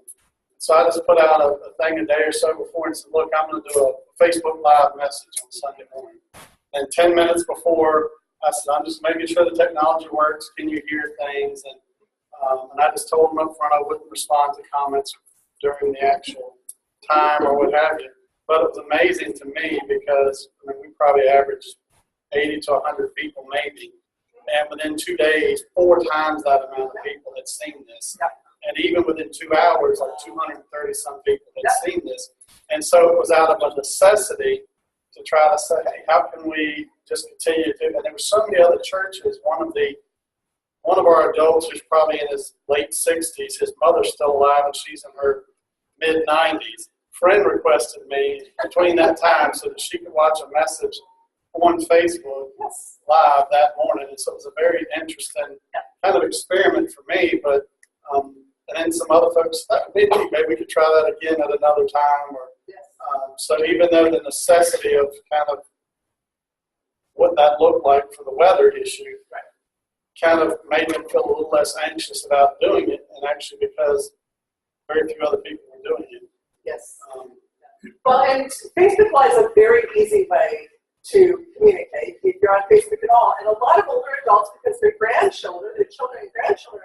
so I just put out a thing a day or so before and said, look, I'm going to do a Facebook Live message on Sunday morning. And 10 minutes before, I said, I'm just making sure the technology works. Can you hear things? And I just told them up front I wouldn't respond to comments during the actual time or what have you. But it was amazing to me because we probably averaged 80 to 100 people maybe. And within 2 days, 4 times that amount of people had seen this. And even within 2 hours, like 230 some people had seen this. And so it was out of a necessity to try to say, hey, how can we just continue to do that? And there were so many other churches. One of our adults who's probably in his late 60s, his mother's still alive and she's in her mid 90s. Friend requested me between that time so that she could watch a message on Facebook Live that morning. And so it was a very interesting kind of experiment for me. But and then some other folks thought maybe we could try that again at another time. Or so even though the necessity of kind of what that looked like for the weather issue kind of made them feel a little less anxious about doing it, and actually because very few other people were doing it. Yes. Well, and Facebook Live is a very easy way to communicate if you're on Facebook at all. And a lot of older adults, because their children and grandchildren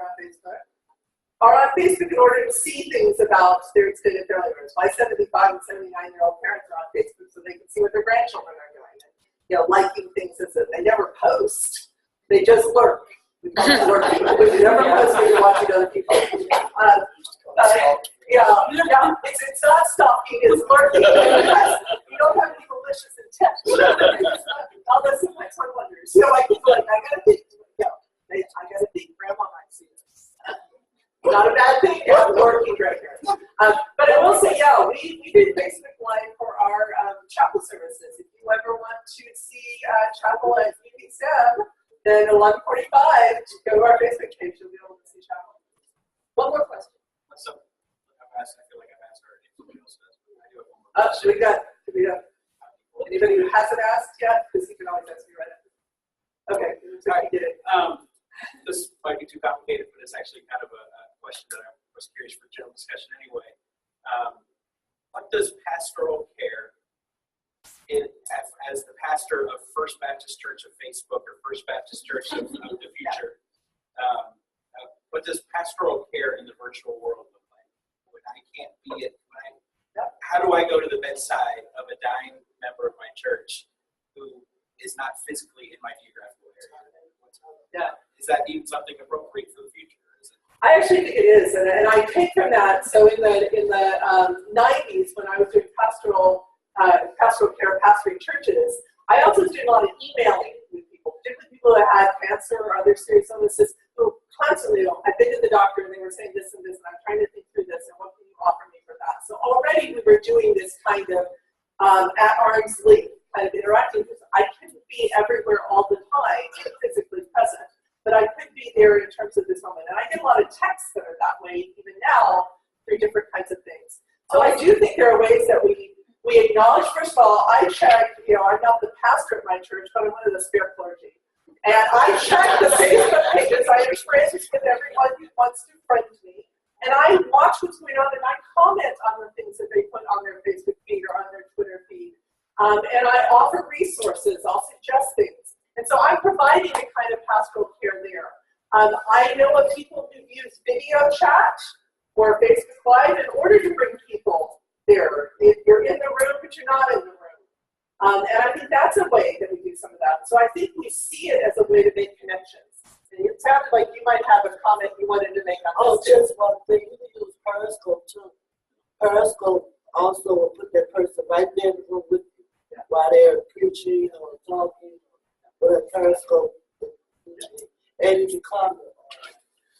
are on Facebook in order to see things about their extended family members. My 75 and 79-year-old parents are on Facebook so they can see what their grandchildren are doing. And, liking things as if they never post. They just lurk. We never post when you're watching other people. It's not stalking, it's lurking. You don't have any malicious intent. Although sometimes one wonders, I gotta think, Grandma might see this. Not a bad thing, lurking right here. But I will say, we did Facebook Live for our chapel services. If you ever want to see chapel at UPSM, then 11:45 to go to our Facebook page, you'll be able to see chapel. One more question. So, I feel like I've asked already. Somebody else does. I do have one more. Do we got anybody who hasn't asked yet? Because you can always ask me right after. Okay, sorry, you did it. This might be too complicated, but it's actually kind of a question that I was curious for general discussion anyway. What does pastoral care, as the pastor of First Baptist Church of Facebook or First Baptist Church of the Future, what does pastoral care in the virtual world look like? When I can't be it, how do I go to the bedside of a dying member of my church who is not physically in my geographical area? Is that even something appropriate for the future? I actually think it is, and I take from that. So in the 90s, when I was doing pastoral care, pastoring churches, I also was doing a lot of emailing with people, particularly people that had cancer or other serious illnesses, who constantly, I've been to the doctor and they were saying this and this, and I'm trying to think through this, and what can you offer me for that? So already we were doing this kind of at arm's length kind of interacting, because I couldn't be everywhere all the time physically present. But I could be there in terms of this moment. And I get a lot of texts that are that way, even now, through different kinds of things. So I do think there are ways that we acknowledge, first of all, I check, I'm not the pastor at my church, but I'm one of the spare clergy. And I check the Facebook pages. I have friends with everyone who wants to friend me. And I watch what's going on, and I comment on the things that they put on their Facebook feed or on their Twitter feed. And I offer resources. I'll suggest things. And so I'm providing a kind of pastoral care there. I know of people who use video chat or Facebook Live in order to bring people there. If you're in the room, but you're not in the room. And I think that's a way that we do some of that. So I think we see it as a way to make connections. And it sounded like you might have a comment you wanted to make on this. Just one thing. You can use Periscope too. Periscope also will put that person right there in the room with you while they're preaching or talking. Periscope, and you can comment.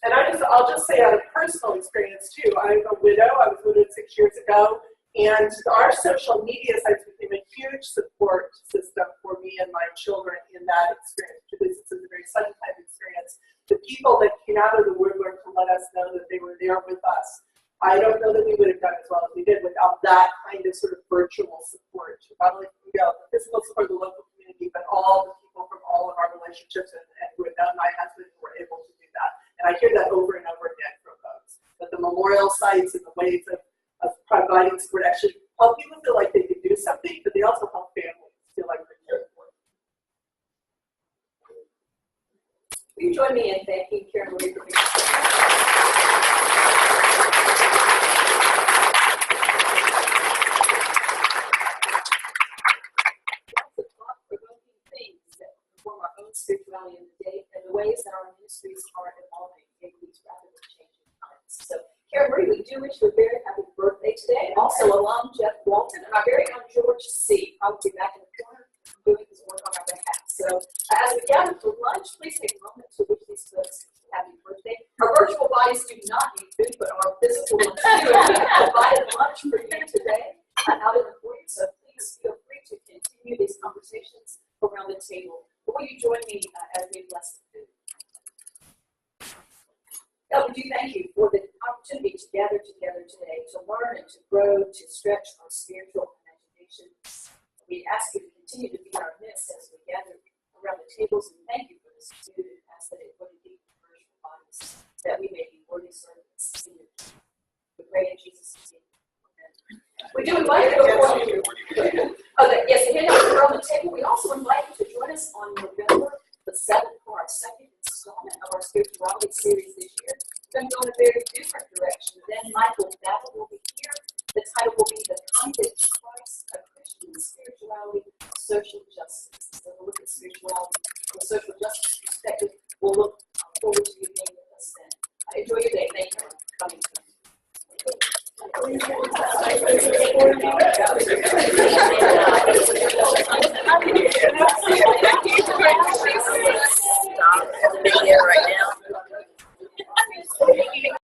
And I'll just say out of personal experience too, I'm a widow. I was widowed 6 years ago, and our social media sites became a huge support system for me and my children in that experience, because it's a very sudden kind of experience. The people that came out of the woodwork to let us know that they were there with us, I don't know that we would have done as well as we did without that kind of sort of virtual support. Not only the physical support of the local community, but all the people from all of our relationships and who had known my husband who were able to do that. And I hear that over and over again from folks. But the memorial sites and the ways of providing support actually help people feel like they can do something, but they also help families feel like they're cared for. Will you join me in thanking Karen Marie for being our own spirituality in the day and the ways that our ministries are evolving in these rapidly changing times. So, Karen Marie, we do wish you a very happy birthday today. And also, alum Jeff Walton and our very own George C. Probably back in the corner doing his work on our behalf. So, as we gather for lunch, please take a moment to wish these folks happy birthday. Our virtual bodies do not need food, but our physical ones do. And we have provided lunch for you today out in the foyer. So, please feel free to continue these conversations around the table. Will you join me as we bless the food? God, we do thank you for the opportunity to gather together today, to learn and to grow, to stretch our spiritual imaginations. We ask you to continue to be in our midst as we gather around the tables, and thank you for this food and ask that it would be virtual bodies, that we may be worthy servants in your kingdom. We pray in Jesus' name. We do invite you to yes, again, we're on the table. We also invite you to join us on November the 7th for our second installment of our spirituality series this year. We're going to go in a very different direction. Then Michael Babbitt will be here. The title will be The Convict Christ, a Christian Spirituality, Social Justice. So we'll look at spirituality from a social justice perspective. We'll look forward to you being with us then. Enjoy your day. Thank you for coming to us. Stop right now.